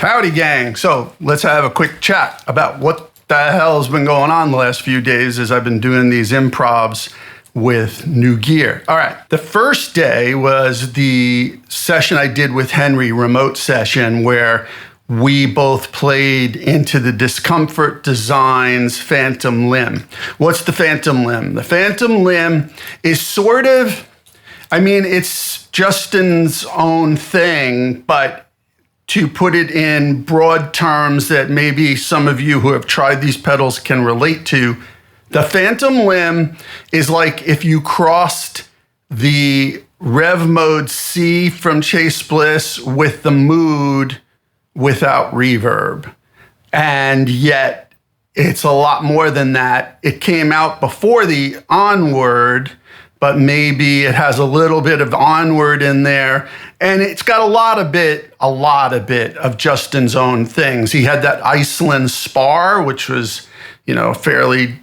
Howdy, gang. So let's have a quick chat about what the hell has been going on the last few days as I've been doing these improvs with new gear. All right. The first day was the session I did with Henry, remote session, where we both played into the Discomfort Designs Phantom Limb. What's the Phantom Limb? The Phantom Limb is sort of, it's Justin's own thing, but to put it in broad terms that maybe some of you who have tried these pedals can relate to, the Phantom Limb is like if you crossed the Rev Mode C from Chase Bliss with the Mood without reverb. And yet it's a lot more than that. It came out before the Onward, but maybe it has a little bit of Onward in there. And it's got a lot of bit of Justin's own things. He had that Iceland Spar, which was, fairly,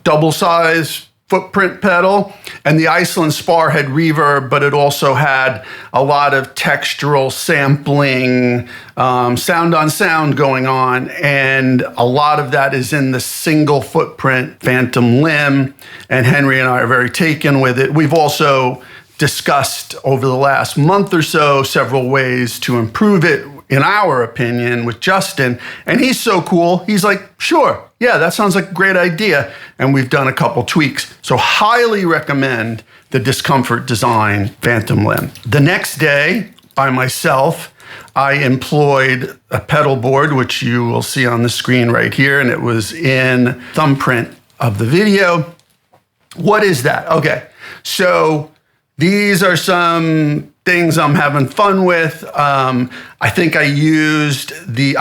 double size footprint pedal. And the Iceland Spar had reverb, but it also had a lot of textural sampling, sound on sound going on. And a lot of that is in the single footprint Phantom Limb. And Henry and I are very taken with it. We've also discussed over the last month or so several ways to improve it, in our opinion, with Justin. And he's so cool. He's like, sure, yeah, that sounds like a great idea. And we've done a couple tweaks. So highly recommend the Discomfort Design Phantom Limb. The next day, by myself, I employed a pedal board, which you will see on the screen right here. And it was in thumbprint of the video. What is that? Okay, so these are some things I'm having fun with. I think I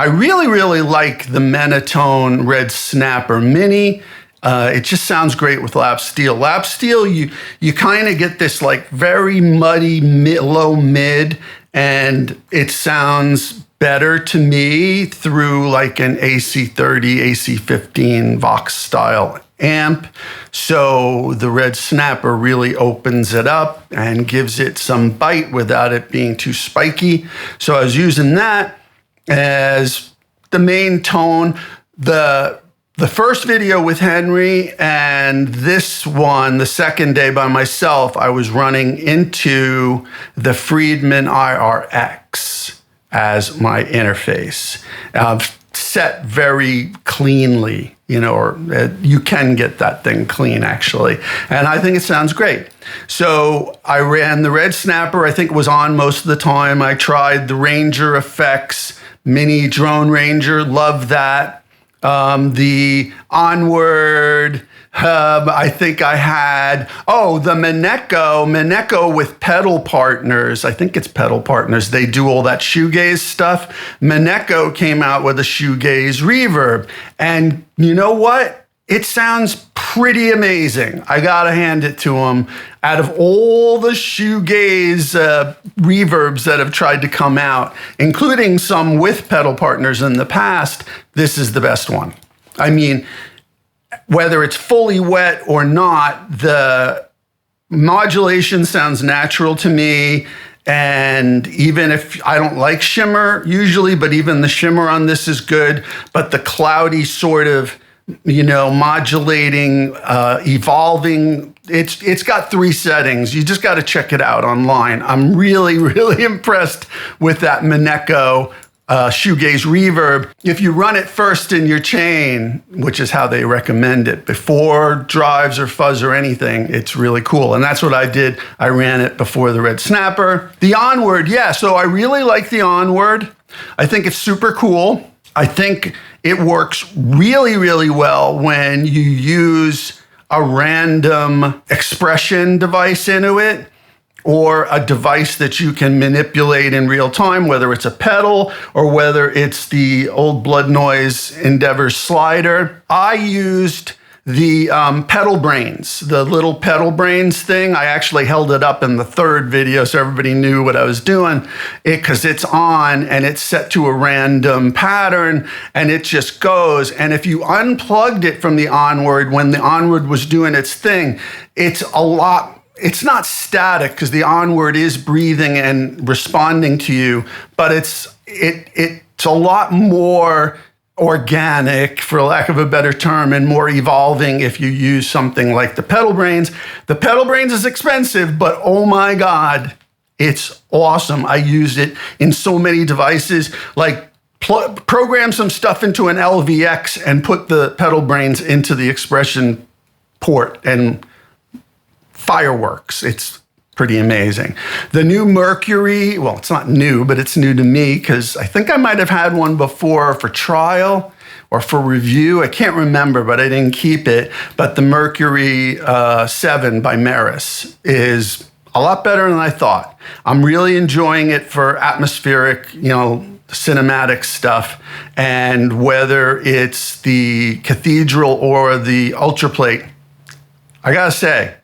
really, really like the Menatone Red Snapper Mini. It just sounds great with lap steel. Lap steel, you kind of get this like very muddy low mid, and it sounds better to me through like an AC30, AC15 Vox style amp. So the Red Snapper really opens it up and gives it some bite without it being too spiky. So I was using that as the main tone. The first video with Henry and this one, the second day by myself, I was running into the Friedman IRX as my interface. Set very cleanly, or you can get that thing clean actually. And I think it sounds great. So I ran the Red Snapper. I think it was on most of the time. I tried the Ranger Effects Mini Drone Ranger. Love that. The Onward hub, I think I had, the Mineko with Pedal Partners. I think it's Pedal Partners. They do all that shoegaze stuff. Mineko came out with a shoegaze reverb. And you know what? It sounds pretty amazing. I gotta hand it to them. Out of all the shoegaze reverbs that have tried to come out, including some with Pedal Partners in the past, this is the best one. Whether it's fully wet or not, the modulation sounds natural to me. And even if I don't like shimmer usually, but even the shimmer on this is good. But the cloudy sort of, modulating, evolving, it's got 3 settings. You just got to check it out online. I'm really, really impressed with that Mineko shoegaze reverb. If you run it first in your chain, which is how they recommend it, before drives or fuzz or anything, it's really cool. And that's what I did. I ran it before the Red Snapper. The Onward, so I really like the Onward. I think it's super cool. I think it works really, really well when you use a random expression device into it, or a device that you can manipulate in real time, whether it's a pedal or whether it's the old Blood Noise Endeavor slider. I used the pedal brains, the little pedal brains thing. I actually held it up in the third video so everybody knew what I was doing, because it's on and it's set to a random pattern and it just goes. And if you unplugged it from the Onward when the Onward was doing its thing, it's not static because the Onward is breathing and responding to you, but it It's a lot more organic, for lack of a better term, and more evolving if you use something like the Pedal Brains. The Pedal Brains is expensive, but oh my God, it's awesome. I use it in so many devices, like program some stuff into an LVX and put the Pedal Brains into the Expression port and fireworks. It's pretty amazing. The new Mercury, well, it's not new, but it's new to me because I think I might have had one before for trial or for review. I can't remember, but I didn't keep it. But the Mercury 7 by Meris is a lot better than I thought. I'm really enjoying it for atmospheric, cinematic stuff. And whether it's the Cathedral or the Ultra Plate, I gotta say,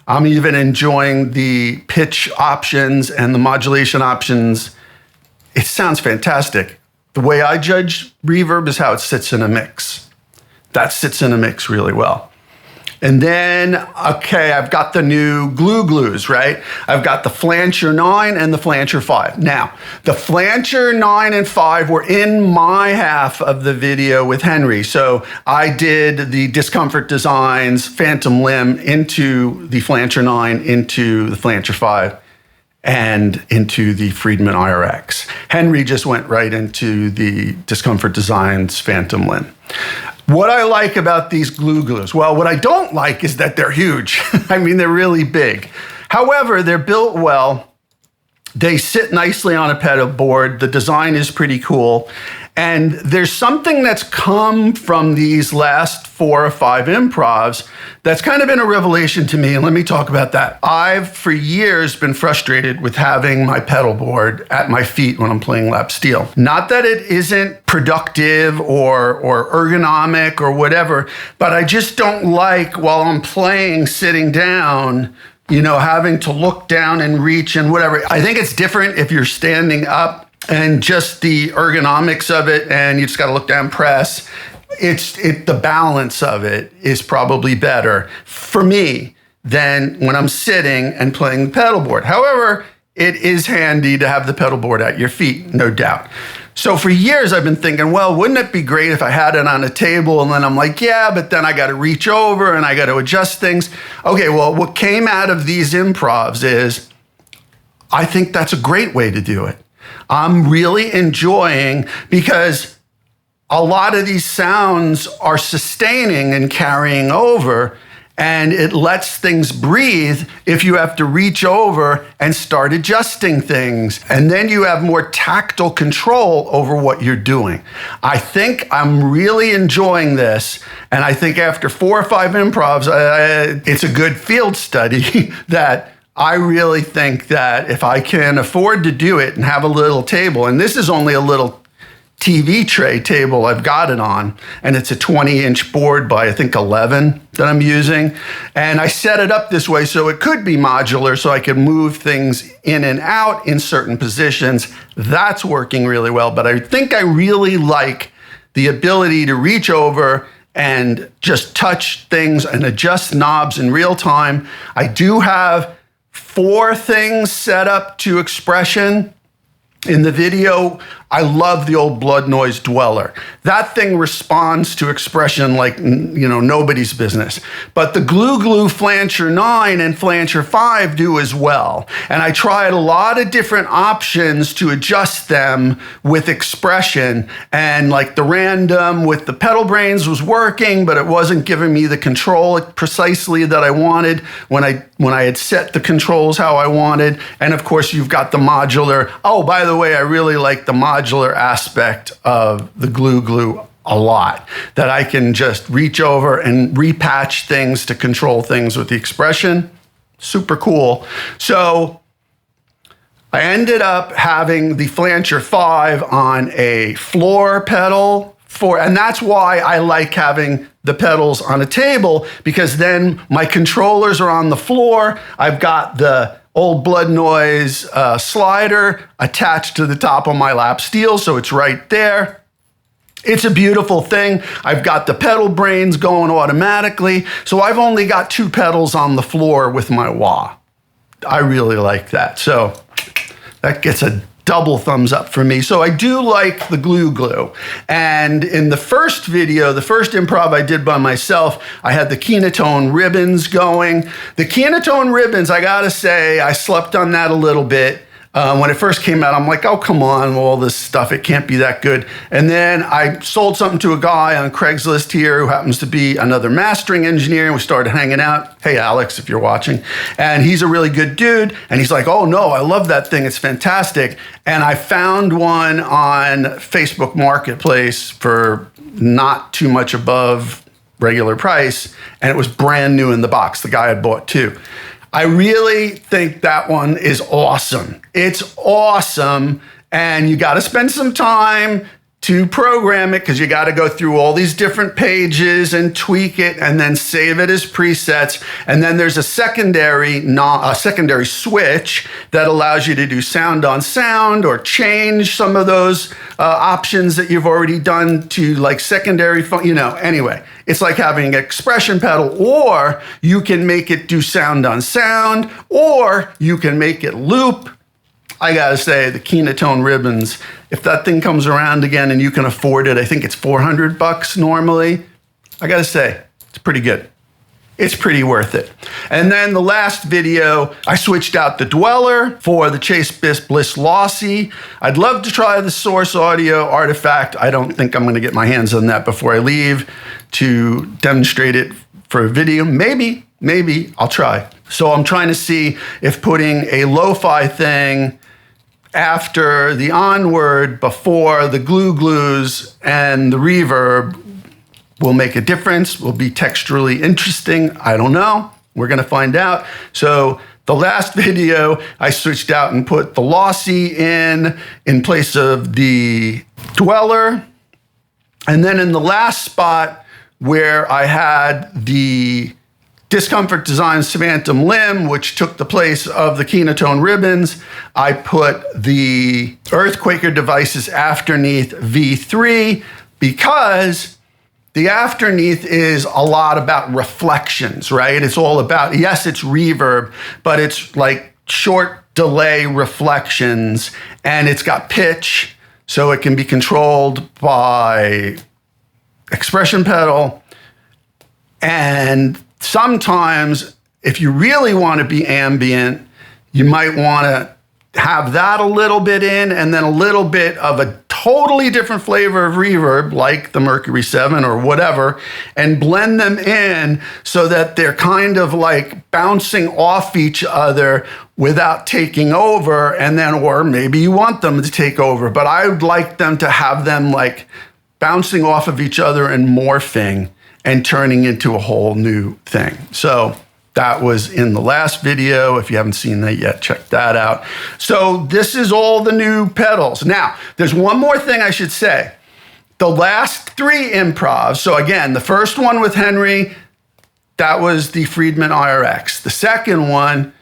I'm even enjoying the pitch options and the modulation options. It sounds fantastic. The way I judge reverb is how it sits in a mix. That sits in a mix really well. And then, okay, I've got the new glues, right? I've got the Flancher 9 and the Flancher 5. Now, the Flancher 9 and 5 were in my half of the video with Henry. So I did the Discomfort Designs Phantom Limb into the Flancher 9, into the Flancher 5, and into the Friedman IRX. Henry just went right into the Discomfort Designs Phantom Limb. What I like about these glues, well, what I don't like is that they're huge. I mean, they're really big. However, they're built well. They sit nicely on a pedal board. The design is pretty cool. And there's something that's come from these last 4 or 5 improvs that's kind of been a revelation to me, and let me talk about that. I've, for years, been frustrated with having my pedal board at my feet when I'm playing lap steel. Not that it isn't productive or ergonomic or whatever, but I just don't like, while I'm playing, sitting down, having to look down and reach and whatever. I think it's different if you're standing up and just the ergonomics of it, and you just got to look down, press. The balance of it is probably better for me than when I'm sitting and playing the pedal board. However, it is handy to have the pedal board at your feet, no doubt. So for years, I've been thinking, well, wouldn't it be great if I had it on a table? And then I'm like, yeah, but then I got to reach over and I got to adjust things. Okay, well, what came out of these improvs is I think that's a great way to do it. I'm really enjoying, because a lot of these sounds are sustaining and carrying over, and it lets things breathe if you have to reach over and start adjusting things. And then you have more tactile control over what you're doing. I think I'm really enjoying this. And I think after 4 or 5 improvs, it's a good field study that I really think that if I can afford to do it and have a little table, and this is only a little TV tray table I've got it on, and it's a 20-inch board by, I think, 11 that I'm using. And I set it up this way so it could be modular, so I could move things in and out in certain positions. That's working really well. But I think I really like the ability to reach over and just touch things and adjust knobs in real time. I do have 4 things set up to Expression. In the video, I love the old Blood Noise Dweller. That thing responds to Expression like, nobody's business. But the Glue Flancher 9 and Flancher 5 do as well. And I tried a lot of different options to adjust them with Expression. And like the random with the Pedal Brains was working, but it wasn't giving me the control precisely that I wanted when I had set the controls how I wanted. And of course, you've got the modular. Oh, by the way, I really like the modular aspect of the Glue a lot, that I can just reach over and repatch things to control things with the Expression. Super cool. So I ended up having the Flancher 5 on a floor pedal, and that's why I like having the pedals on a table, because then my controllers are on the floor. I've got the old Blood Noise slider attached to the top of my lap steel, so it's right there. It's a beautiful thing. I've got the Pedal Brains going automatically, so I've only got 2 pedals on the floor with my wah. I really like that. So that gets a double thumbs up for me. So I do like the glue. And in the first video, the first improv I did by myself, I had the Kenatone ribbons going. The Kenatone ribbons, I gotta say, I slept on that a little bit. When it first came out, I'm like, oh, come on, all this stuff, it can't be that good. And then I sold something to a guy on Craigslist here who happens to be another mastering engineer, and we started hanging out. Hey, Alex, if you're watching. And he's a really good dude. And he's like, oh, no, I love that thing. It's fantastic. And I found one on Facebook Marketplace for not too much above regular price, and it was brand new in the box. The guy had bought two. I really think that one is awesome. It's awesome, and you got to spend some time to program it because you got to go through all these different pages and tweak it and then save it as presets. And then there's a secondary switch that allows you to do sound on sound or change some of those options that you've already done to like secondary, anyway. It's like having an expression pedal, or you can make it do sound on sound, or you can make it loop. I gotta say, the Kenatone ribbons, if that thing comes around again and you can afford it, I think it's $400 normally. I gotta say, it's pretty good. It's pretty worth it. And then the last video, I switched out the Dweller for the Chase Bliss Lossy. I'd love to try the Source Audio Artifact. I don't think I'm gonna get my hands on that before I leave to demonstrate it for a video. Maybe I'll try. So I'm trying to see if putting a lo-fi thing after the onward, before the glues and the reverb will make a difference, will be texturally interesting. I don't know. We're going to find out. So the last video, I switched out and put the Lossy in place of the Dweller. And then in the last spot where I had the Discomfort Designs Phantom Limb, which took the place of the Kenatone ribbons, I put the Earthquaker Devices Afterneath V3 because the Afterneath is a lot about reflections, right? It's all about, yes, it's reverb, but it's like short delay reflections, and it's got pitch, so it can be controlled by expression pedal. And sometimes, if you really want to be ambient, you might want to have that a little bit in, and then a little bit of a totally different flavor of reverb, like the Mercury 7 or whatever, and blend them in so that they're kind of like bouncing off each other without taking over. And then, or maybe you want them to take over, but I would like them to have them like bouncing off of each other and morphing and turning into a whole new thing. So that was in the last video. If you haven't seen that yet, check that out. So this is all the new pedals. Now, there's one more thing I should say. The last three improvs, so again, the first one with Henry, that was the Friedman IRX. The second one,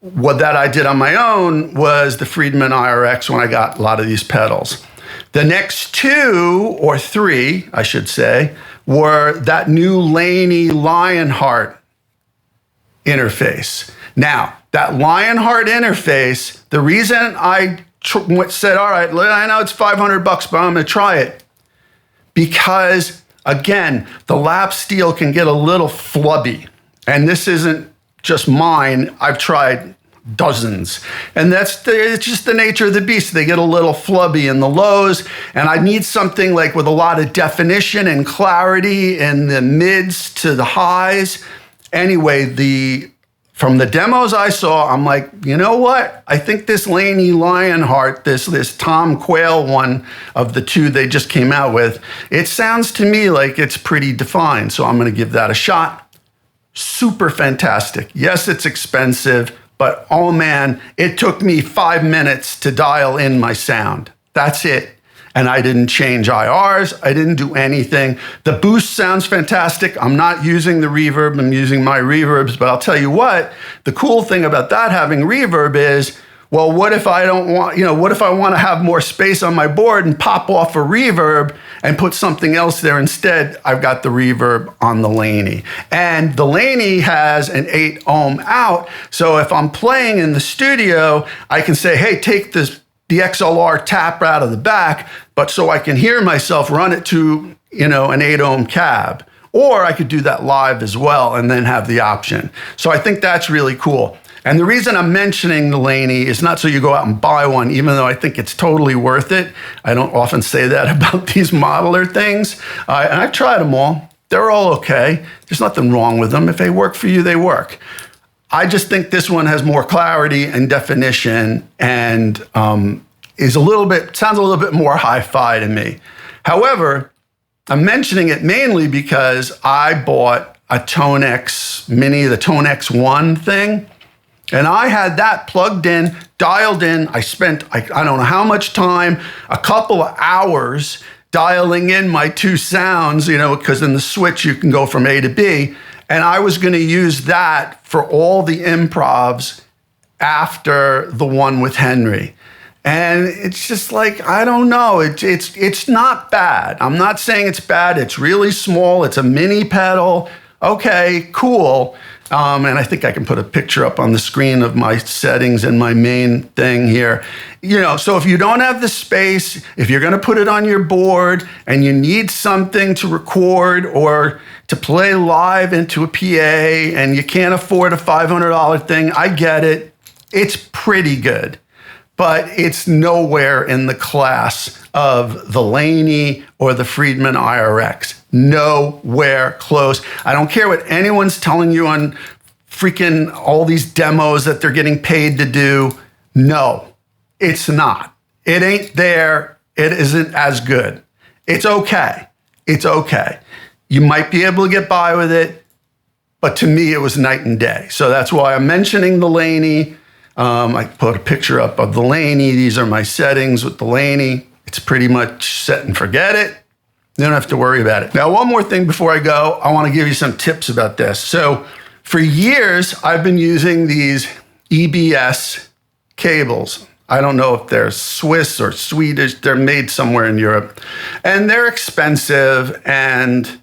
what that I did on my own, was the Friedman IRX when I got a lot of these pedals. The next two, or three, I should say, were that new Laney Lionheart interface. Now, that Lionheart interface, the reason I said, all right, I know it's $500, but I'm gonna try it, because again, the lap steel can get a little flubby. And this isn't just mine, I've tried dozens. And it's just the nature of the beast. They get a little flubby in the lows, and I need something like with a lot of definition and clarity in the mids to the highs. Anyway, from the demos I saw, I'm like, you know what? I think this Laney Lionheart, this Tom Quayle one of the two they just came out with, it sounds to me like it's pretty defined. So I'm gonna give that a shot. Super fantastic. Yes, it's expensive, but oh man, it took me 5 minutes to dial in my sound. That's it. And I didn't change IRs, I didn't do anything. The boost sounds fantastic. I'm not using the reverb, I'm using my reverbs, but I'll tell you what, the cool thing about that having reverb is, well, what if I don't want, what if I want to have more space on my board and pop off a reverb and put something else there instead? I've got the reverb on the Laney. And the Laney has an 8 ohm out. So if I'm playing in the studio, I can say, hey, take this the XLR tap out of the back, but so I can hear myself run it to, an 8 ohm cab. Or I could do that live as well and then have the option. So I think that's really cool. And the reason I'm mentioning the Laney is not so you go out and buy one, even though I think it's totally worth it. I don't often say that about these modeler things. And I've tried them all. They're all okay. There's nothing wrong with them. If they work for you, they work. I just think this one has more clarity and definition and sounds a little bit more hi-fi to me. However, I'm mentioning it mainly because I bought a Tonex Mini, the Tonex One thing, and I had that plugged in, dialed in. I spent, I don't know how much time, a couple of hours dialing in my two sounds, because in the switch you can go from A to B. And I was going to use that for all the improvs after the one with Henry. And it's just like, I don't know. It's not bad. I'm not saying it's bad. It's really small. It's a mini pedal. Okay, cool. And I think I can put a picture up on the screen of my settings and my main thing here. So if you don't have the space, if you're going to put it on your board and you need something to record or to play live into a PA and you can't afford a $500 thing, I get it. It's pretty good, but it's nowhere in the class of the Laney or the Friedman IRX. Nowhere close. I don't care what anyone's telling you on freaking all these demos that they're getting paid to do. No, it's not. It ain't there. It isn't as good. It's okay. It's okay. You might be able to get by with it, but to me, it was night and day. So that's why I'm mentioning the Laney. I put a picture up of the Laney. These are my settings with the Laney. It's pretty much set and forget it. You don't have to worry about it. Now, one more thing before I go, I want to give you some tips about this. So for years, I've been using these EBS cables. I don't know if they're Swiss or Swedish. They're made somewhere in Europe. And they're expensive and,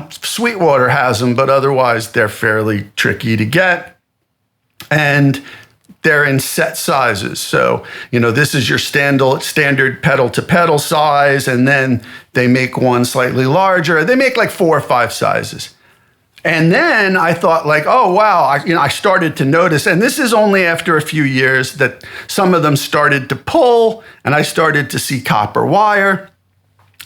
Sweetwater has them, but otherwise they're fairly tricky to get. And they're in set sizes. So, this is your standard pedal-to-pedal size, and then they make one slightly larger. They make like 4 or 5 sizes. And then I thought oh, wow, I started to notice, and this is only after a few years that some of them started to pull, and I started to see copper wire.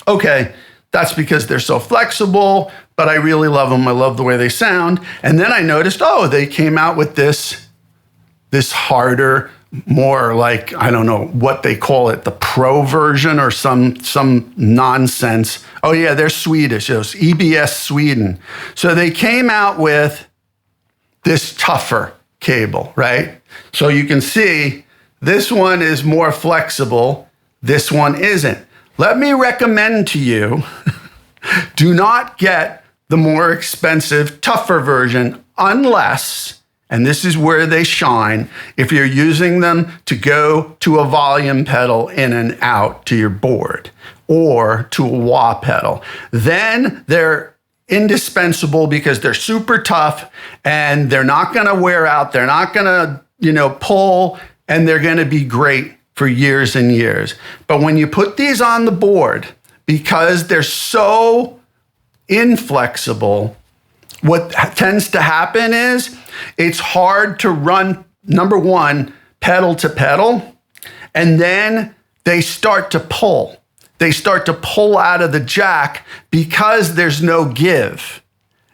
Okay, that's because they're so flexible, but I really love them. I love the way they sound. And then I noticed, they came out with this harder, more like, I don't know what they call it, the Pro version or some nonsense. Oh yeah, they're Swedish. It was EBS Sweden. So they came out with this tougher cable, right? So you can see this one is more flexible. This one isn't. Let me recommend to you, do not get the more expensive, tougher version unless, and this is where they shine, if you're using them to go to a volume pedal in and out to your board or to a wah pedal. Then they're indispensable because they're super tough and they're not going to wear out. They're not going to, pull, and they're going to be great for years and years. But when you put these on the board, because they're so inflexible, what tends to happen is it's hard to run, number one, pedal to pedal, and then they start to pull. They start to pull out of the jack because there's no give.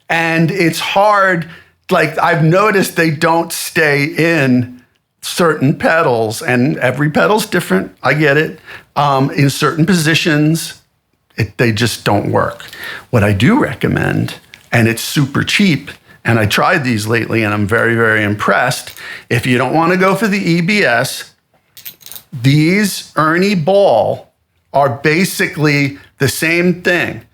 And it's hard, I've noticed they don't stay in certain pedals, and every pedal's different, I get it. In certain positions, they just don't work. What I do recommend, and it's super cheap, and I tried these lately and I'm very, very impressed. If you don't want to go for the EBS, these Ernie Ball are basically the same thing.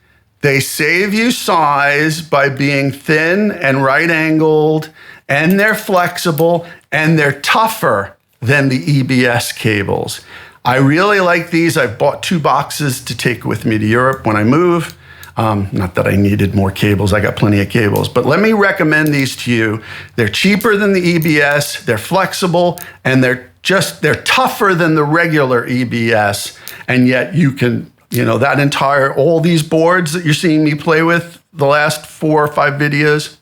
They save you size by being thin and right-angled, and they're flexible, and they're tougher than the EBS cables. I really like these. I've bought 2 boxes to take with me to Europe when I move. Not that I needed more cables. I got plenty of cables. But let me recommend these to you. They're cheaper than the EBS. They're flexible, and they're they're tougher than the regular EBS, and yet you can, all these boards that you're seeing me play with the last 4 or 5 videos,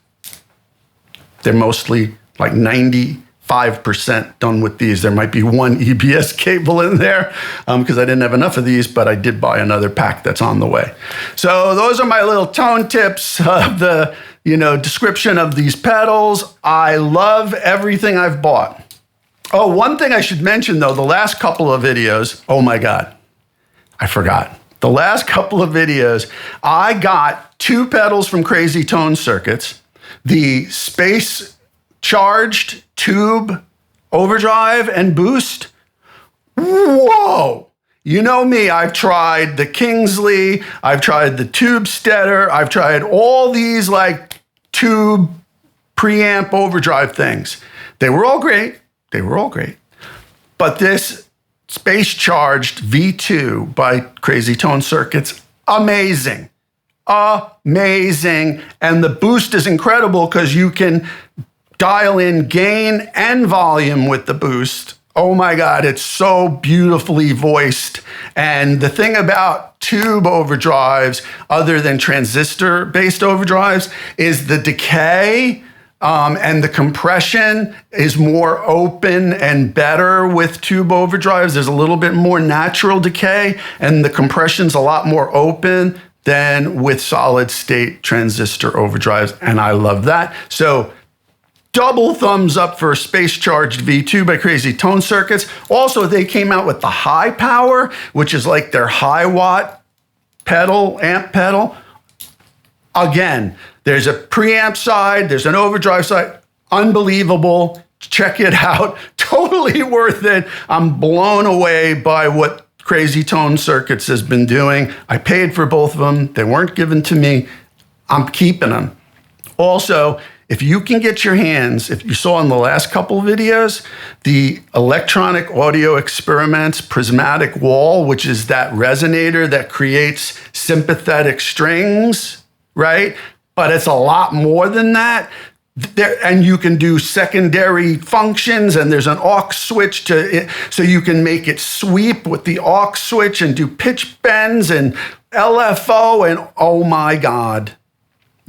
they're mostly like 95% done with these. There might be one EBS cable in there because I didn't have enough of these, but I did buy another pack that's on the way. So those are my little tone tips of the, description of these pedals. I love everything I've bought. Oh, one thing I should mention though, the last couple of videos, oh my God, I forgot. The last couple of videos, I got 2 pedals from Crazy Tone Circuits, the Space Charged Tube Overdrive and Boost. Whoa! You know me, I've tried the Kingsley, I've tried the Tube Steader, I've tried all these like tube preamp overdrive things. They were all great. But this Space Charged V2 by Crazy Tone Circuits, amazing. Amazing. And the boost is incredible because you can dial in gain and volume with the boost. Oh my God, it's so beautifully voiced. And the thing about tube overdrives, other than transistor-based overdrives, is the decay and the compression is more open and better with tube overdrives. There's a little bit more natural decay, and the compression's a lot more open than with solid-state transistor overdrives, and I love that. So double thumbs up for Space Charged V2 by Crazy Tone Circuits. Also, they came out with the high power, which is like their high watt pedal, amp pedal. Again, there's a preamp side, there's an overdrive side. Unbelievable. Check it out. Totally worth it. I'm blown away by what Crazy Tone Circuits has been doing. I paid for both of them. They weren't given to me. I'm keeping them. Also, if you can get your hands, if you saw in the last couple of videos, the Electronic Audio Experiments Prismatic Wall, which is that resonator that creates sympathetic strings, right? But it's a lot more than that. And you can do secondary functions, and there's an aux switch to it, so you can make it sweep with the aux switch and do pitch bends and LFO, and oh my God,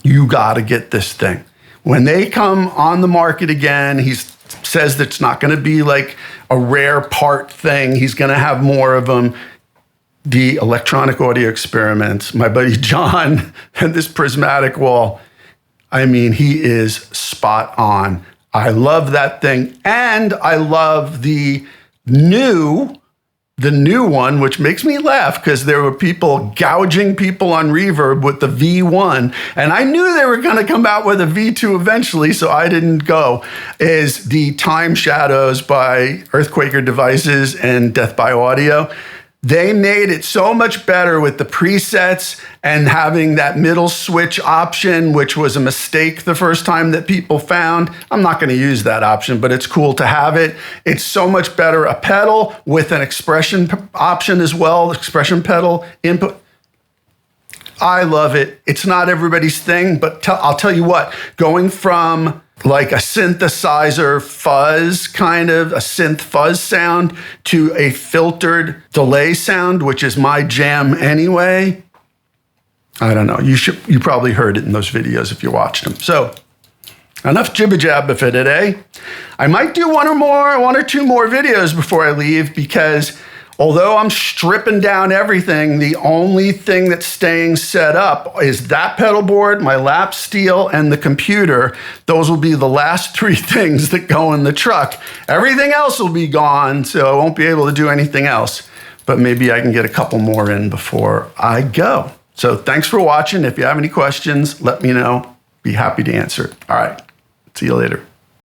you gotta get this thing. When they come on the market again, he says that it's not gonna be like a rare part thing. He's gonna have more of them. The Electronic Audio Experiments, my buddy John, and this Prismatic Wall, I mean, he is spot on. I love that thing. And I love the new one, which makes me laugh because there were people gouging people on Reverb with the V1. And I knew they were going to come out with a V2 eventually, so I didn't go, is the Time Shadows by Earthquaker Devices and Death by Audio. They made it so much better with the presets and having that middle switch option, which was a mistake the first time that people found. I'm not going to use that option, but it's cool to have it. It's so much better. A pedal with an expression option as well, expression pedal input. I love it. It's not everybody's thing, but I'll tell you what, going from like a synthesizer fuzz, kind of a synth fuzz sound, to a filtered delay sound, which is my jam anyway. I don't know. You probably heard it in those videos if you watched them. So enough jibber jabber for today. I might do one or two more videos before I leave, because although I'm stripping down everything, the only thing that's staying set up is that pedal board, my lap steel, and the computer. Those will be the last 3 things that go in the truck. Everything else will be gone, so I won't be able to do anything else. But maybe I can get a couple more in before I go. So thanks for watching. If you have any questions, let me know. Be happy to answer. All right. See you later.